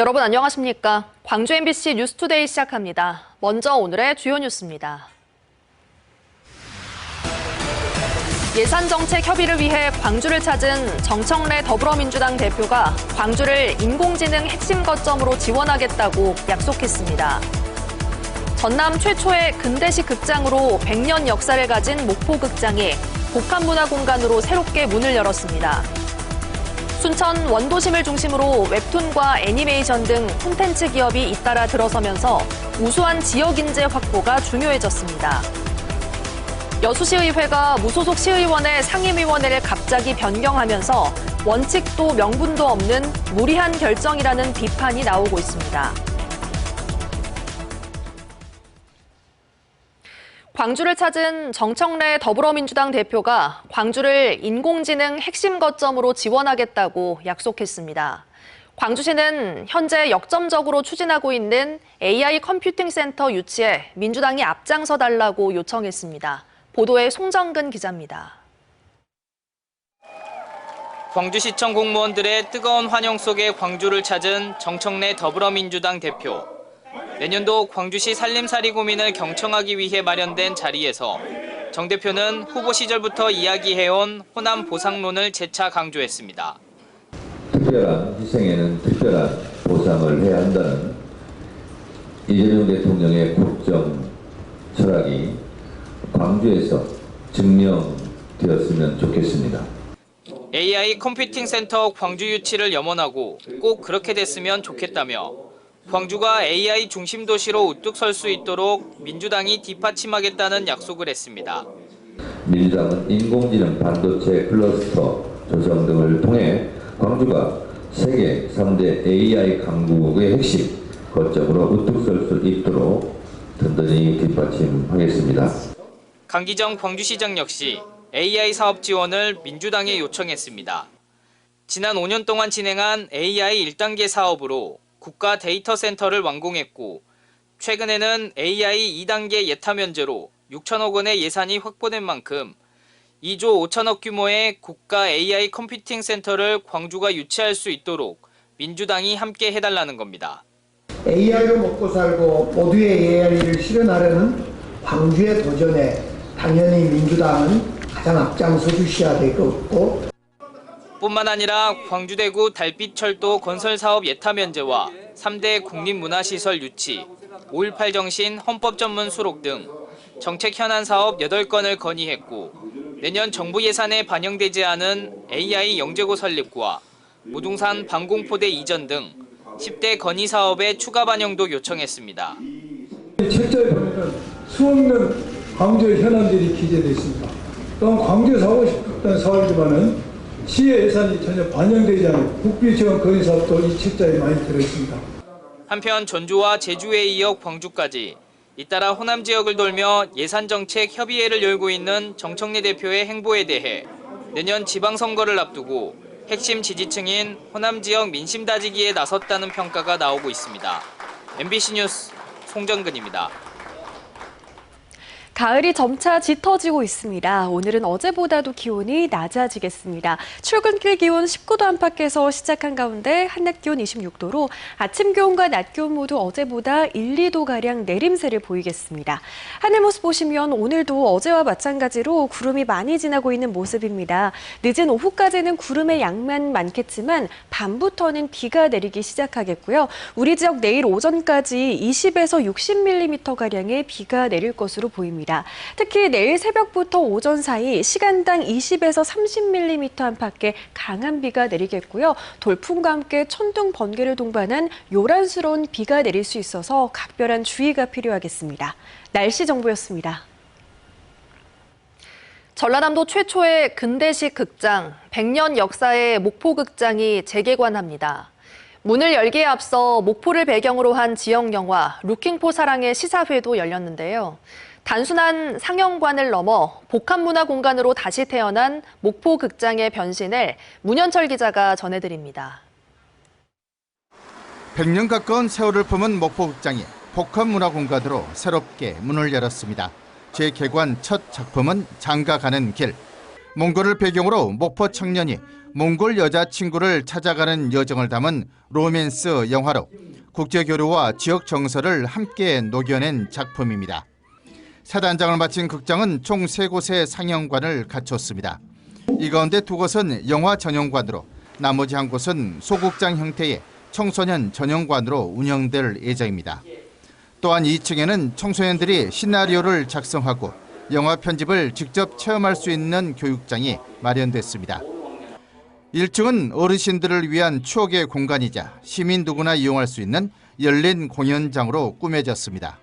여러분 안녕하십니까? 광주 MBC 뉴스투데이 시작합니다. 먼저 오늘의 주요 뉴스입니다. 예산정책 협의를 위해 광주를 찾은 정청래 더불어민주당 대표가 광주를 인공지능 핵심 거점으로 지원하겠다고 약속했습니다. 전남 최초의 근대식 극장으로 100년 역사를 가진 목포극장이 복합문화공간으로 새롭게 문을 열었습니다. 순천 원도심을 중심으로 웹툰과 애니메이션 등 콘텐츠 기업이 잇따라 들어서면서 우수한 지역 인재 확보가 중요해졌습니다. 여수시의회가 무소속 시의원의 상임위원회를 갑자기 변경하면서 원칙도 명분도 없는 무리한 결정이라는 비판이 나오고 있습니다. 광주를 찾은 정청래 더불어민주당 대표가 광주를 인공지능 핵심 거점으로 지원하겠다고 약속했습니다. 광주시는 현재 역점적으로 추진하고 있는 AI 컴퓨팅 센터 유치에 민주당이 앞장서 달라고 요청했습니다. 보도에 송정근 기자입니다. 광주시청 공무원들의 뜨거운 환영 속에 광주를 찾은 정청래 더불어민주당 대표. 내년도 광주시 살림살이 고민을 경청하기 위해 마련된 자리에서 정 대표는 후보 시절부터 이야기해온 호남 보상론을 재차 강조했습니다. 특별한 희생에는 특별한 보상을 해야 한다는 이재명 대통령의 국정 철학이 광주에서 증명되었으면 좋겠습니다. AI 컴퓨팅 센터 광주 유치를 염원하고 꼭 그렇게 됐으면 좋겠다며 광주가 AI 중심 도시로 우뚝 설 수 있도록 민주당이 뒷받침하겠다는 약속을 했습니다. 민주당은 인공지능 반도체 클러스터 조성 등을 통해 광주가 세계 3대 AI 강국의 핵심 거점으로 우뚝 설 수 있도록 든든히 뒷받침하겠습니다. 강기정 광주시장 역시 AI 사업 지원을 민주당에 요청했습니다. 지난 5년 동안 진행한 AI 1단계 사업으로 국가 데이터 센터를 완공했고 최근에는 AI 2단계 예타 면제로 6천억 원의 예산이 확보된 만큼 2조 5천억 규모의 국가 AI 컴퓨팅 센터를 광주가 유치할 수 있도록 민주당이 함께 해달라는 겁니다. AI로 먹고 살고 모두의 AI를 실현하려는 광주의 도전에 당연히 민주당은 가장 앞장서 주셔야 되겠고 뿐만 아니라 광주대구 달빛철도 건설사업 예타 면제와 3대 국립문화시설 유치, 5.18 정신 헌법 전문 수록 등 정책 현안 사업 8건을 건의했고 내년 정부 예산에 반영되지 않은 AI 영재고 설립과 무등산 방공포대 이전 등 10대 건의 사업의 추가 반영도 요청했습니다. 책자에 보면 수없는 광주의 현안들이 기재되어 있습니다. 또한 광주에서 하고 싶었던 사업이지만은 시의 예산이 전혀 반영되지 않은 국비 지원 건의 사업도 이 책자에 많이 들어있습니다. 한편 전주와 제주에 이어 광주까지 잇따라 호남 지역을 돌며 예산정책 협의회를 열고 있는 정청래 대표의 행보에 대해 내년 지방선거를 앞두고 핵심 지지층인 호남 지역 민심 다지기에 나섰다는 평가가 나오고 있습니다. MBC 뉴스 송정근입니다. 가을이 점차 짙어지고 있습니다. 오늘은 어제보다도 기온이 낮아지겠습니다. 출근길 기온 19도 안팎에서 시작한 가운데 한낮 기온 26도로 아침 기온과 낮 기온 모두 어제보다 1, 2도가량 내림세를 보이겠습니다. 하늘 모습 보시면 오늘도 어제와 마찬가지로 구름이 많이 지나고 있는 모습입니다. 늦은 오후까지는 구름의 양만 많겠지만 밤부터는 비가 내리기 시작하겠고요. 우리 지역 내일 오전까지 20에서 60mm가량의 비가 내릴 것으로 보입니다. 특히 내일 새벽부터 오전 사이 시간당 20에서 30mm 안팎의 강한 비가 내리겠고요. 돌풍과 함께 천둥, 번개를 동반한 요란스러운 비가 내릴 수 있어서 각별한 주의가 필요하겠습니다. 날씨 정보였습니다. 전라남도 최초의 근대식 극장, 100년 역사의 목포극장이 재개관합니다. 문을 열기에 앞서 목포를 배경으로 한 지역 영화 루킹포 사랑의 시사회도 열렸는데요. 단순한 상영관을 넘어 복합문화 공간으로 다시 태어난 목포 극장의 변신을 문현철 기자가 전해드립니다. 100년 가까운 세월을 품은 목포 극장이 복합문화 공간으로 새롭게 문을 열었습니다. 재개관 첫 작품은 장가가는 길. 몽골을 배경으로 목포 청년이 몽골 여자친구를 찾아가는 여정을 담은 로맨스 영화로 국제교류와 지역 정서를 함께 녹여낸 작품입니다. 새 단장을 마친 극장은 총 3곳의 상영관을 갖췄습니다. 이 가운데 2곳은 영화 전용관으로 나머지 1곳은 소극장 형태의 청소년 전용관으로 운영될 예정입니다. 또한 2층에는 청소년들이 시나리오를 작성하고 영화 편집을 직접 체험할 수 있는 교육장이 마련됐습니다. 1층은 어르신들을 위한 추억의 공간이자 시민 누구나 이용할 수 있는 열린 공연장으로 꾸며졌습니다.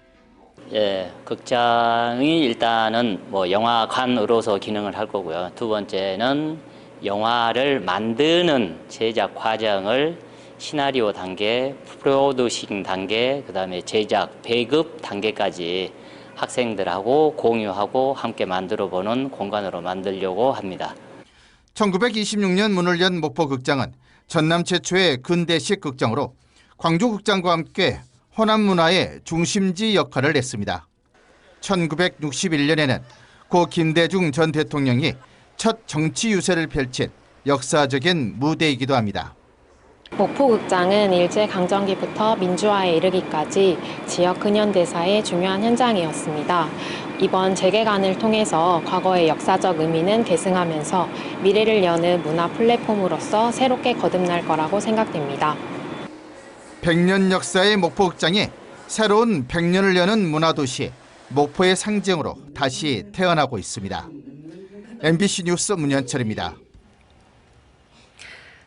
예, 극장이 일단은 영화관으로서 기능을 할 거고요. 두 번째는 영화를 만드는 제작 과정을 시나리오 단계, 프로듀싱 단계, 그다음에 제작, 배급 단계까지 학생들하고 공유하고 함께 만들어보는 공간으로 만들려고 합니다. 1926년 문을 연 목포극장은 전남 최초의 근대식 극장으로 광주극장과 함께 호남 문화의 중심지 역할을 했습니다. 1961년에는 고 김대중 전 대통령이 첫 정치 유세를 펼친 역사적인 무대이기도 합니다. 목포극장은 일제강점기부터 민주화에 이르기까지 지역 근현대사의 중요한 현장이었습니다. 이번 재개관을 통해서 과거의 역사적 의미는 계승하면서 미래를 여는 문화 플랫폼으로서 새롭게 거듭날 거라고 생각됩니다. 100년 역사의 목포극장이 새로운 100년을 여는 문화도시 목포의 상징으로 다시 태어나고 있습니다. MBC 뉴스 문현철입니다.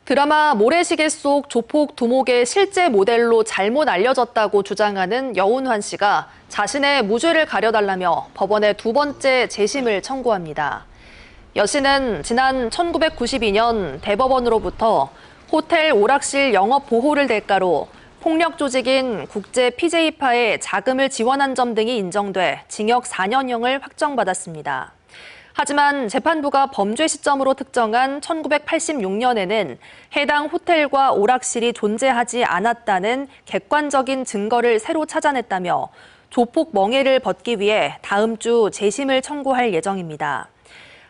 드라마 모래시계 속 조폭 두목의 실제 모델로 잘못 알려졌다고 주장하는 여운환 씨가 자신의 무죄를 가려달라며 법원에 2번째 재심을 청구합니다. 여 씨는 지난 1992년 대법원으로부터 호텔 오락실 영업 보호를 대가로 폭력 조직인 국제 PJ파에 자금을 지원한 점 등이 인정돼 징역 4년형을 확정받았습니다. 하지만 재판부가 범죄 시점으로 특정한 1986년에는 해당 호텔과 오락실이 존재하지 않았다는 객관적인 증거를 새로 찾아냈다며 조폭 멍해를 벗기 위해 다음 주 재심을 청구할 예정입니다.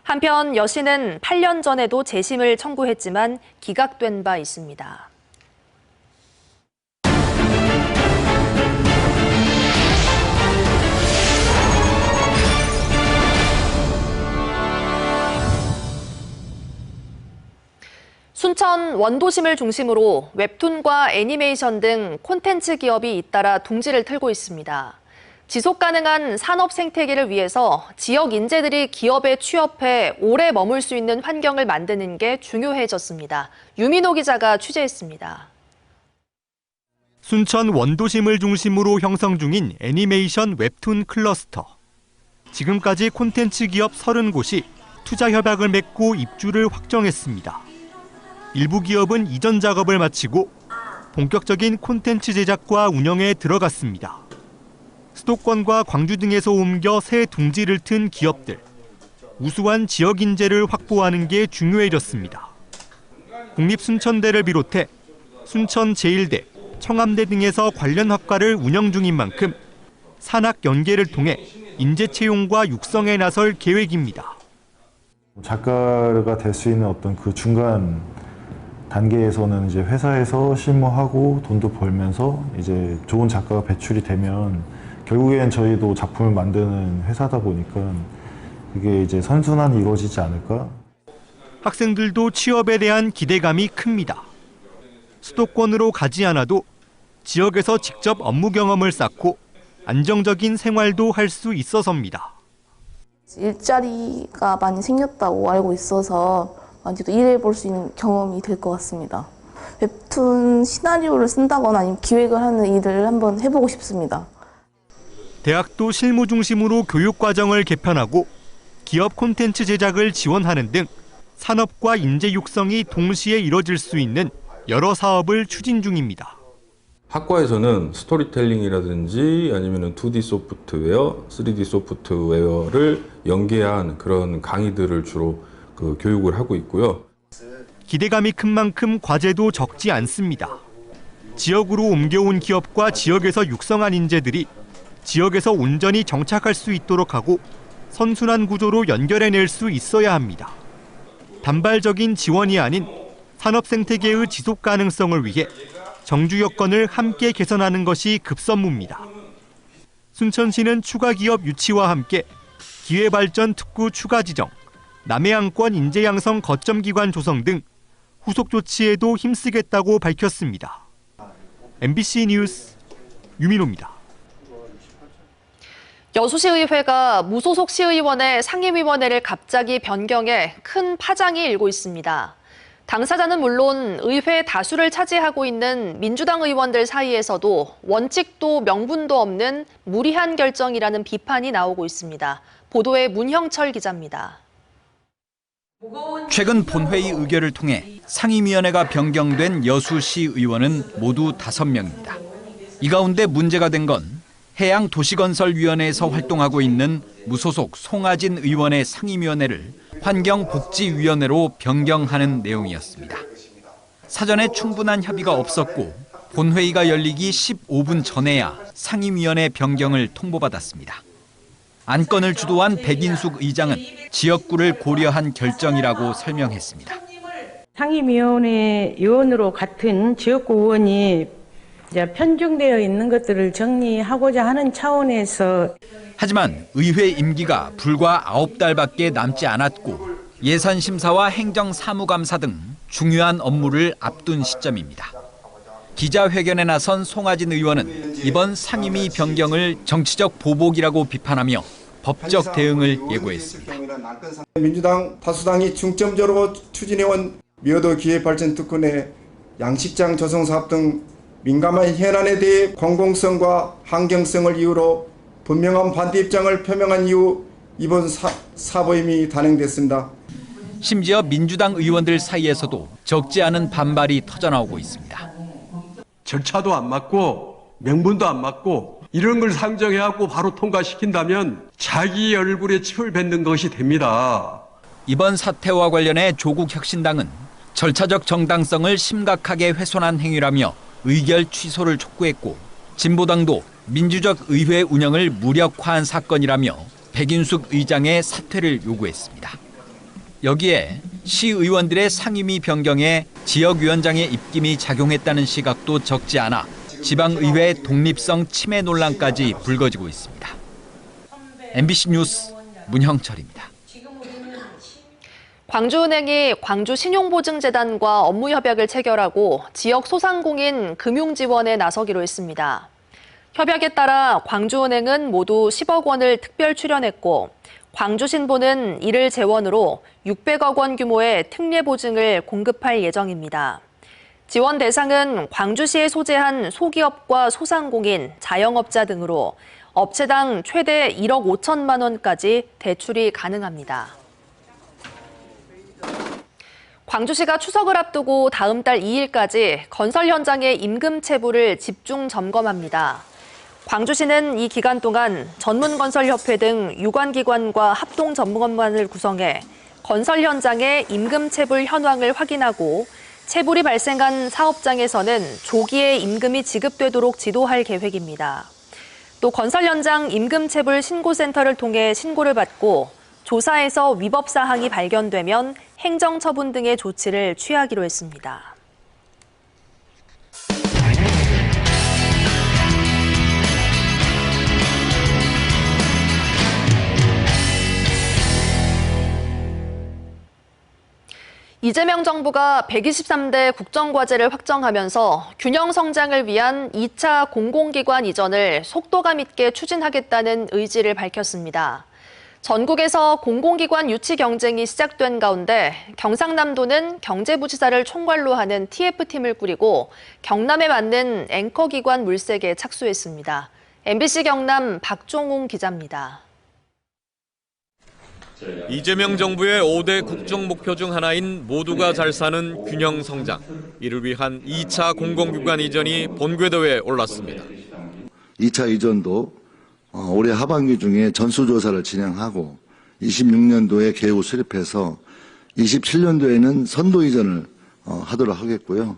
한편 여 씨는 8년 전에도 재심을 청구했지만 기각된 바 있습니다. 순천 원도심을 중심으로 웹툰과 애니메이션 등 콘텐츠 기업이 잇따라 둥지를 틀고 있습니다. 지속 가능한 산업 생태계를 위해서 지역 인재들이 기업에 취업해 오래 머물 수 있는 환경을 만드는 게 중요해졌습니다. 유민호 기자가 취재했습니다. 순천 원도심을 중심으로 형성 중인 애니메이션 웹툰 클러스터. 지금까지 콘텐츠 기업 30곳이 투자 협약을 맺고 입주를 확정했습니다. 일부 기업은 이전 작업을 마치고 본격적인 콘텐츠 제작과 운영에 들어갔습니다. 수도권과 광주 등에서 옮겨 새 둥지를 튼 기업들. 우수한 지역 인재를 확보하는 게 중요해졌습니다. 국립순천대를 비롯해 순천 제1대, 청암대 등에서 관련 학과를 운영 중인 만큼 산학 연계를 통해 인재 채용과 육성에 나설 계획입니다. 작가가 될 수 있는 어떤 그 중간 단계에서는 이제 회사에서 실무하고 돈도 벌면서 이제 좋은 작가가 배출이 되면 결국엔 저희도 작품을 만드는 회사다 보니까 그게 이제 선순환이 이루어지지 않을까. 학생들도 취업에 대한 기대감이 큽니다. 수도권으로 가지 않아도 지역에서 직접 업무 경험을 쌓고 안정적인 생활도 할 수 있어서입니다. 일자리가 많이 생겼다고 알고 있어서 많이 또 일해볼 수 있는 경험이 될 것 같습니다. 웹툰 시나리오를 쓴다거나 아니면 기획을 하는 일을 한번 해보고 싶습니다. 대학도 실무 중심으로 교육 과정을 개편하고 기업 콘텐츠 제작을 지원하는 등 산업과 인재 육성이 동시에 이뤄질 수 있는 여러 사업을 추진 중입니다. 학과에서는 스토리텔링이라든지 아니면 2D 소프트웨어, 3D 소프트웨어를 연계한 그런 강의들을 주로 교육을 하고 있고요. 기대감이 큰 만큼 과제도 적지 않습니다. 지역으로 옮겨온 기업과 지역에서 육성한 인재들이 지역에서 온전히 정착할 수 있도록 하고 선순환 구조로 연결해낼 수 있어야 합니다. 단발적인 지원이 아닌 산업 생태계의 지속 가능성을 위해 정주 여건을 함께 개선하는 것이 급선무입니다. 순천시는 추가 기업 유치와 함께 기회발전 특구 추가 지정, 남해안권 인재 양성 거점 기관 조성 등 후속 조치에도 힘쓰겠다고 밝혔습니다. MBC 뉴스 유민호입니다. 여수시의회가 무소속 시의원의 상임위원회를 갑자기 변경해 큰 파장이 일고 있습니다. 당사자는 물론 의회 다수를 차지하고 있는 민주당 의원들 사이에서도 원칙도 명분도 없는 무리한 결정이라는 비판이 나오고 있습니다. 보도에 문형철 기자입니다. 최근 본회의 의결을 통해 상임위원회가 변경된 여수시 의원은 모두 5명입니다. 이 가운데 문제가 된 건 해양도시건설위원회에서 활동하고 있는 무소속 송하진 의원의 상임위원회를 환경복지위원회로 변경하는 내용이었습니다. 사전에 충분한 협의가 없었고 본회의가 열리기 15분 전에야 상임위원회 변경을 통보받았습니다. 안건을 주도한 백인숙 의장은 지역구를 고려한 결정이라고 설명했습니다. 상임위원회 의원으로 같은 지역구 의원이 편중되어 있는 것들을 정리하고자 하는 차원에서 하지만 의회 임기가 불과 9달밖에 남지 않았고 예산심사와 행정사무감사 등 중요한 업무를 앞둔 시점입니다. 기자회견에 나선 송하진 의원은 이번 상임위 변경을 정치적 보복이라고 비판하며 법적 대응을 예고했습니다. 민주당 다수당이 중점적으로 추진해온 미어도 기회발전특구 내 양식장 조성사업 등 민감한 현안에 대해 공공성과 환경성을 이유로 분명한 반대 입장을 표명한 이후 이번 사보임이 단행됐습니다. 심지어 민주당 의원들 사이에서도 적지 않은 반발이 터져나오고 있습니다. 절차도 안 맞고 명분도 안 맞고 이런 걸 상정해갖고 바로 통과시킨다면 자기 얼굴에 침을 뱉는 것이 됩니다. 이번 사태와 관련해 조국혁신당은 절차적 정당성을 심각하게 훼손한 행위라며 의결 취소를 촉구했고 진보당도 민주적 의회 운영을 무력화한 사건이라며 백인숙 의장의 사퇴를 요구했습니다. 여기에 시의원들의 상임위 변경에 지역위원장의 입김이 작용했다는 시각도 적지 않아 지방의회 독립성 침해 논란까지 불거지고 있습니다. MBC 뉴스 문형철입니다. 광주은행이 광주신용보증재단과 업무협약을 체결하고 지역 소상공인 금융지원에 나서기로 했습니다. 협약에 따라 광주은행은 모두 10억 원을 특별 출연했고 광주신보는 이를 재원으로 600억 원 규모의 특례보증을 공급할 예정입니다. 지원 대상은 광주시에 소재한 소기업과 소상공인, 자영업자 등으로 업체당 최대 1억 5천만 원까지 대출이 가능합니다. 광주시가 추석을 앞두고 다음 달 2일까지 건설 현장의 임금 체불을 집중 점검합니다. 광주시는 이 기간 동안 전문건설협회 등 유관기관과 합동점검반을 구성해 건설 현장의 임금 체불 현황을 확인하고 체불이 발생한 사업장에서는 조기에 임금이 지급되도록 지도할 계획입니다. 또 건설 현장 임금 체불 신고센터를 통해 신고를 받고 조사에서 위법 사항이 발견되면 행정처분 등의 조치를 취하기로 했습니다. 이재명 정부가 123대 국정과제를 확정하면서 균형 성장을 위한 2차 공공기관 이전을 속도감 있게 추진하겠다는 의지를 밝혔습니다. 전국에서 공공기관 유치 경쟁이 시작된 가운데 경상남도는 경제부지사를 총괄로 하는 TF팀을 꾸리고 경남에 맞는 앵커기관 물색에 착수했습니다. MBC 경남 박종웅 기자입니다. 이재명 정부의 5대 국정 목표 중 하나인 모두가 잘 사는 균형 성장. 이를 위한 2차 공공기관 이전이 본궤도에 올랐습니다. 2차 이전도 올해 하반기 중에 전수조사를 진행하고 26년도에 계획을 수립해서 27년도에는 선도 이전을 하도록 하겠고요.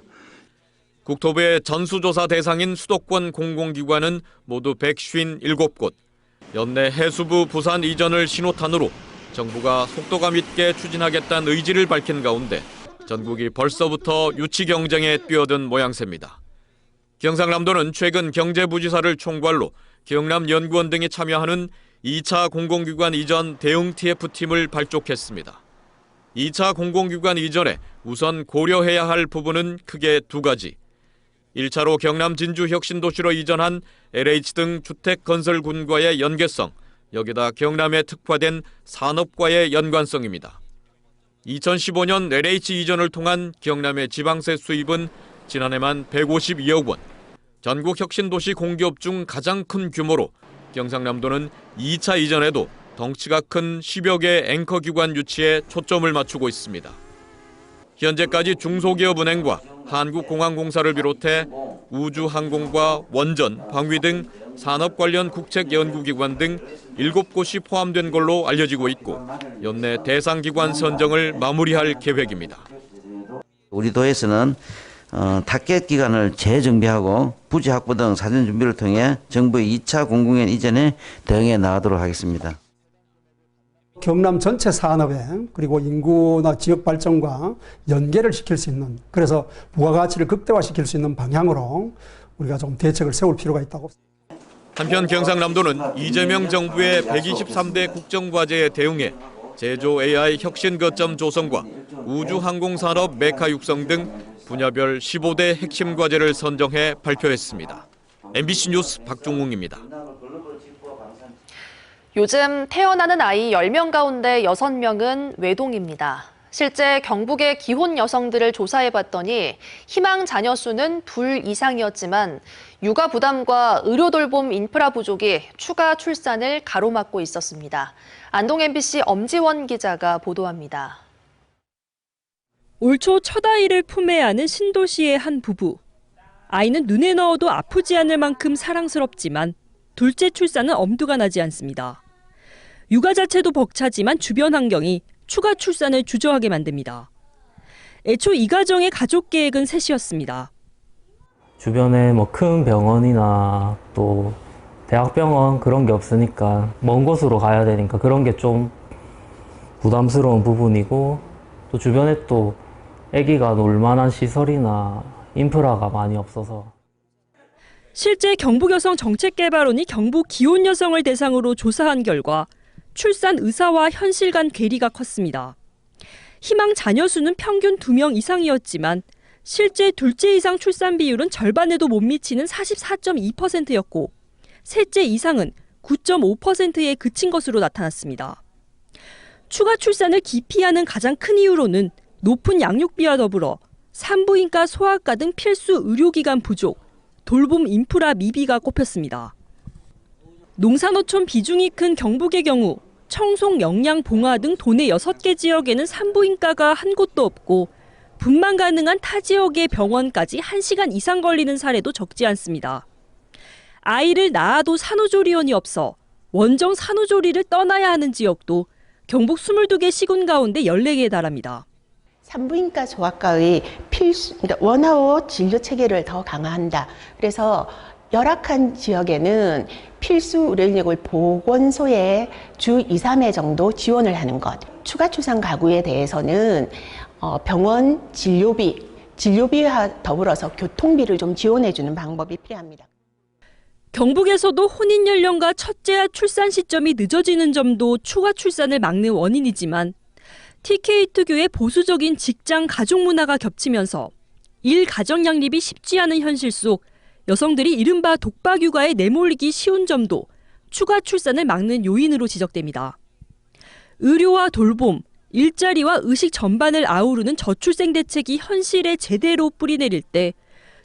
국토부의 전수조사 대상인 수도권 공공기관은 모두 157곳. 연내 해수부 부산 이전을 신호탄으로 정부가 속도감 있게 추진하겠다는 의지를 밝힌 가운데 전국이 벌써부터 유치 경쟁에 뛰어든 모양새입니다. 경상남도는 최근 경제부지사를 총괄로 경남연구원 등이 참여하는 2차 공공기관 이전 대응 TF팀을 발족했습니다. 2차 공공기관 이전에 우선 고려해야 할 부분은 크게 두 가지. 1차로 경남 진주 혁신도시로 이전한 LH 등 주택건설군과의 연계성, 여기다 경남에 특화된 산업과의 연관성입니다. 2015년 LH 이전을 통한 경남의 지방세 수입은 지난해만 152억 원. 전국 혁신도시 공기업 중 가장 큰 규모로 경상남도는 2차 이전에도 덩치가 큰 10여 개 앵커 기관 유치에 초점을 맞추고 있습니다. 현재까지 중소기업은행과 한국공항공사를 비롯해 우주항공과 원전, 방위 등 산업 관련 국책연구기관 등 7곳이 포함된 걸로 알려지고 있고 연내 대상기관 선정을 마무리할 계획입니다. 우리 도에서는 타겟 기간을 재정비하고 부지 확보 등 사전 준비를 통해 정부의 2차 공공기관 이전에 대응해 나가도록 하겠습니다. 경남 전체 산업에 그리고 인구나 지역 발전과 연계를 시킬 수 있는, 그래서 부가가치를 극대화시킬 수 있는 방향으로 우리가 좀 대책을 세울 필요가 있다고. 한편 경상남도는 이재명 정부의 123대 국정과제에 대응해 제조 AI 혁신 거점 조성과 우주항공산업 메카 육성 등 분야별 15대 핵심 과제를 선정해 발표했습니다. MBC 뉴스 박종웅입니다. 요즘 태어나는 아이 10명 가운데 6명은 외동입니다. 실제 경북의 기혼 여성들을 조사해봤더니 희망 자녀 수는 2 이상이었지만 육아 부담과 의료 돌봄 인프라 부족이 추가 출산을 가로막고 있었습니다. 안동 MBC 엄지원 기자가 보도합니다. 올 초 첫 아이를 품에 안은 신도시의 한 부부. 아이는 눈에 넣어도 아프지 않을 만큼 사랑스럽지만 둘째 출산은 엄두가 나지 않습니다. 육아 자체도 벅차지만 주변 환경이 추가 출산을 주저하게 만듭니다. 애초 이 가정의 가족 계획은 셋이었습니다. 주변에 뭐 큰 병원이나 또 대학병원 그런 게 없으니까 먼 곳으로 가야 되니까 그런 게 좀 부담스러운 부분이고, 또 주변에 또 아기가 놀 만한 시설이나 인프라가 많이 없어서. 실제 경북여성정책개발원이 경북 기혼 여성을 대상으로 조사한 결과 출산 의사와 현실 간 괴리가 컸습니다. 희망 자녀 수는 평균 2명 이상이었지만 실제 둘째 이상 출산 비율은 절반에도 못 미치는 44.2%였고 셋째 이상은 9.5%에 그친 것으로 나타났습니다. 추가 출산을 기피하는 가장 큰 이유로는 높은 양육비와 더불어 산부인과 소아과 등 필수 의료기관 부족, 돌봄 인프라 미비가 꼽혔습니다. 농산어촌 비중이 큰 경북의 경우 청송, 영양, 봉화 등 도내 6개 지역에는 산부인과가 한 곳도 없고 분만 가능한 타 지역의 병원까지 1시간 이상 걸리는 사례도 적지 않습니다. 아이를 낳아도 산후조리원이 없어 원정 산후조리를 떠나야 하는 지역도 경북 22개 시군 가운데 14개에 달합니다. 산부인과 소아과의 그러니까 원아웃 진료 체계를 더 강화한다. 그래서 열악한 지역에는 필수 의료 인력을 보건소에 주 2, 3회 정도 지원을 하는 것. 추가 출산 가구에 대해서는 병원 진료비와 더불어서 교통비를 좀 지원해주는 방법이 필요합니다. 경북에서도 혼인 연령과 첫째와 출산 시점이 늦어지는 점도 추가 출산을 막는 원인이지만 TK 특유의 보수적인 직장 가족 문화가 겹치면서 일 가정 양립이 쉽지 않은 현실 속 여성들이 이른바 독박 육아에 내몰리기 쉬운 점도 추가 출산을 막는 요인으로 지적됩니다. 의료와 돌봄, 일자리와 의식 전반을 아우르는 저출생 대책이 현실에 제대로 뿌리내릴 때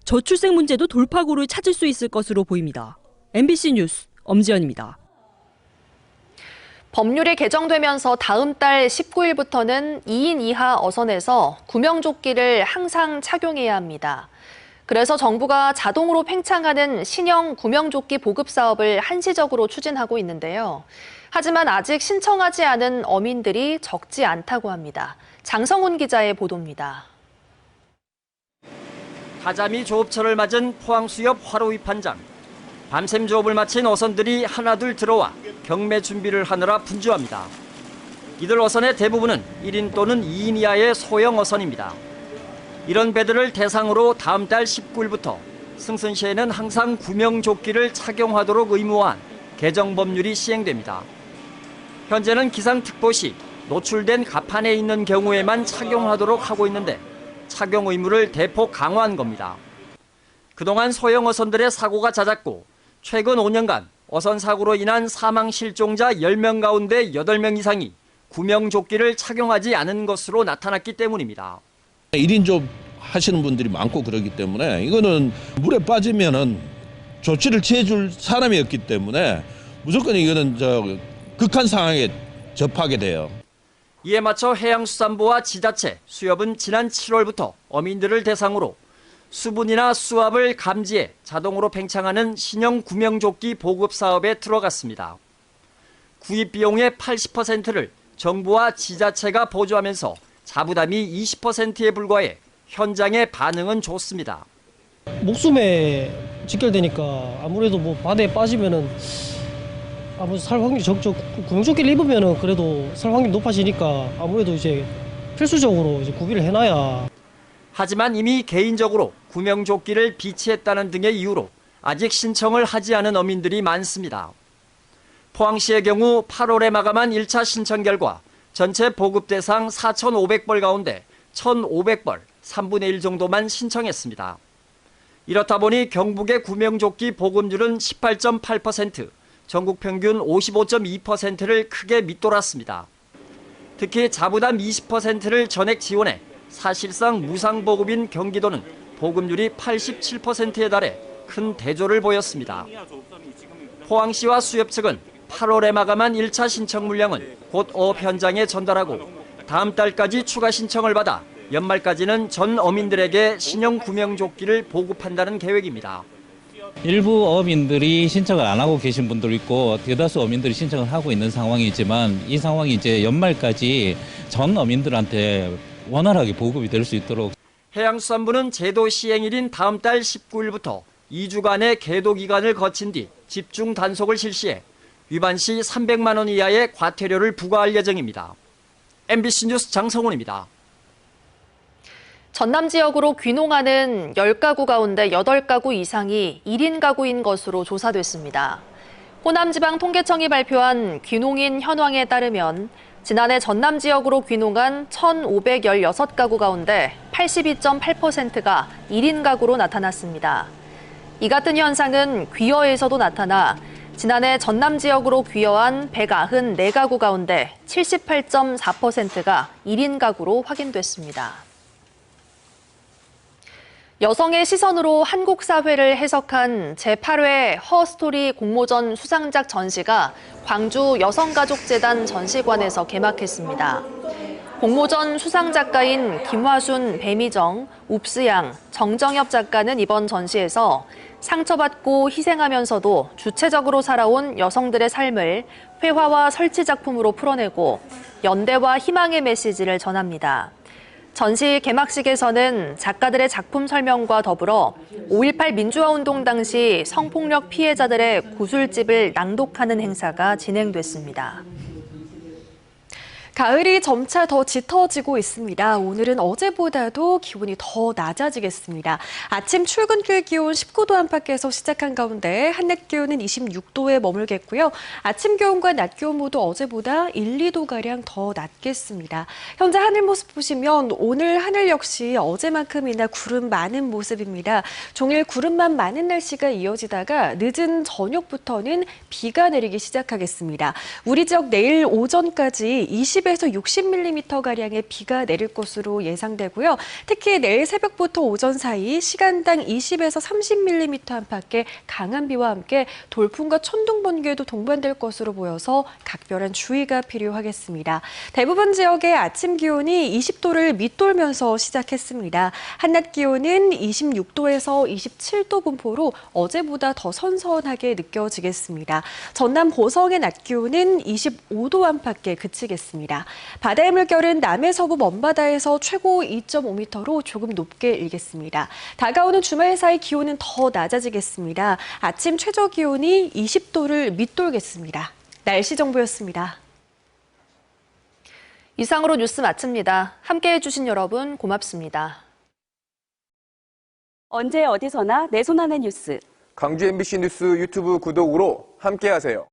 저출생 문제도 돌파구를 찾을 수 있을 것으로 보입니다. MBC 뉴스 엄지연입니다. 법률이 개정되면서 다음 달 19일부터는 2인 이하 어선에서 구명조끼를 항상 착용해야 합니다. 그래서 정부가 자동으로 팽창하는 신형 구명조끼 보급 사업을 한시적으로 추진하고 있는데요. 하지만 아직 신청하지 않은 어민들이 적지 않다고 합니다. 장성훈 기자의 보도입니다. 가자미 조업철을 맞은 포항수협 화로 위판장. 밤샘 조업을 마친 어선들이 하나둘 들어와 경매 준비를 하느라 분주합니다. 이들 어선의 대부분은 1인 또는 2인 이하의 소형 어선입니다. 이런 배들을 대상으로 다음 달 19일부터 승선시에는 항상 구명조끼를 착용하도록 의무화한 개정 법률이 시행됩니다. 현재는 기상특보 시 노출된 갑판에 있는 경우에만 착용하도록 하고 있는데 착용 의무를 대폭 강화한 겁니다. 그동안 소형 어선들의 사고가 잦았고 최근 5년간 어선 사고로 인한 사망 실종자 10명 가운데 8명 이상이 구명조끼를 착용하지 않은 것으로 나타났기 때문입니다. 1인조 하시는 분들이 많고 그러기 때문에 이거는 물에 빠지면은 조치를 취해줄 사람이 없기 때문에 무조건 이거는 극한 상황에 접하게 돼요. 이에 맞춰 해양수산부와 지자체, 수협은 지난 7월부터 어민들을 대상으로 수분이나 수압을 감지해 자동으로 팽창하는 신형 구명조끼 보급 사업에 들어갔습니다. 구입 비용의 80%를 정부와 지자체가 보조하면서 자부담이 20%에 불과해 현장의 반응은 좋습니다. 목숨에 직결되니까 아무래도 뭐 바다에 빠지면은 아무래도 살 확률이 적죠. 구명조끼를 입으면은 그래도 살 확률이 높아지니까 아무래도 이제 필수적으로 이제 구비를 해놔야. 하지만 이미 개인적으로 구명조끼를 비치했다는 등의 이유로 아직 신청을 하지 않은 어민들이 많습니다. 포항시의 경우 8월에 마감한 1차 신청 결과 전체 보급 대상 4,500벌 가운데 1,500벌, 3분의 1 정도만 신청했습니다. 이렇다 보니 경북의 구명조끼 보급률은 18.8%, 전국 평균 55.2%를 크게 밑돌았습니다. 특히 자부담 20%를 전액 지원해 사실상 무상보급인 경기도는 보급률이 87%에 달해 큰 대조를 보였습니다. 포항시와 수협 측은 8월에 마감한 1차 신청 물량은 곧 어업 현장에 전달하고 다음 달까지 추가 신청을 받아 연말까지는 전 어민들에게 신형 구명조끼를 보급한다는 계획입니다. 일부 어민들이 신청을 안 하고 계신 분도 있고 대다수 어민들이 신청을 하고 있는 상황이지만 이 상황이 이제 연말까지 전 어민들한테 원활하게 보급이 될 수 있도록 해양수산부는 제도 시행일인 다음 달 19일부터 2주간의 계도 기간을 거친 뒤 집중 단속을 실시해 위반 시 300만 원 이하의 과태료를 부과할 예정입니다. MBC 뉴스 장성훈입니다. 전남 지역으로 귀농하는 10가구 가운데 8가구 이상이 1인 가구인 것으로 조사됐습니다. 호남지방통계청이 발표한 귀농인 현황에 따르면 지난해 전남 지역으로 귀농한 1,516가구 가운데 82.8%가 1인 가구로 나타났습니다. 이 같은 현상은 귀여에서도 나타나 지난해 전남 지역으로 귀여한 194가구 가운데 78.4%가 1인 가구로 확인됐습니다. 여성의 시선으로 한국 사회를 해석한 제8회 허스토리 공모전 수상작 전시가 광주 여성가족재단 전시관에서 개막했습니다. 공모전 수상작가인 김화순, 배미정, 웁스양, 정정엽 작가는 이번 전시에서 상처받고 희생하면서도 주체적으로 살아온 여성들의 삶을 회화와 설치 작품으로 풀어내고 연대와 희망의 메시지를 전합니다. 전시 개막식에서는 작가들의 작품 설명과 더불어 5.18 민주화운동 당시 성폭력 피해자들의 구술집을 낭독하는 행사가 진행됐습니다. 가을이 점차 더 짙어지고 있습니다. 오늘은 어제보다도 기온이 더 낮아지겠습니다. 아침 출근길 기온 19도 안팎에서 시작한 가운데 한낮 기온은 26도에 머물겠고요. 아침 기온과 낮 기온 모두 어제보다 1, 2도가량 더 낮겠습니다. 현재 하늘 모습 보시면 오늘 하늘 역시 어제만큼이나 구름 많은 모습입니다. 종일 구름만 많은 날씨가 이어지다가 늦은 저녁부터는 비가 내리기 시작하겠습니다. 우리 지역 내일 오전까지 20에서 60mm가량의 비가 내릴 것으로 예상되고요. 특히 내일 새벽부터 오전 사이 시간당 20에서 30mm 안팎의 강한 비와 함께 돌풍과 천둥 번개도 동반될 것으로 보여서 각별한 주의가 필요하겠습니다. 대부분 지역의 아침 기온이 20도를 밑돌면서 시작했습니다. 한낮 기온은 26도에서 27도 분포로 어제보다 더 선선하게 느껴지겠습니다. 전남 고성의 낮 기온은 25도 안팎에 그치겠습니다. 바다의 물결은 남해 서부 먼바다에서 최고 2.5m로 조금 높게 일겠습니다. 다가오는 주말 사이 기온은 더 낮아지겠습니다. 아침 최저 기온이 20도를 밑돌겠습니다. 날씨 정보였습니다. 이상으로 뉴스 마칩니다. 함께해 주신 여러분 고맙습니다. 언제 어디서나 내 손 안의 뉴스. 광주 MBC 뉴스 유튜브 구독으로 함께하세요.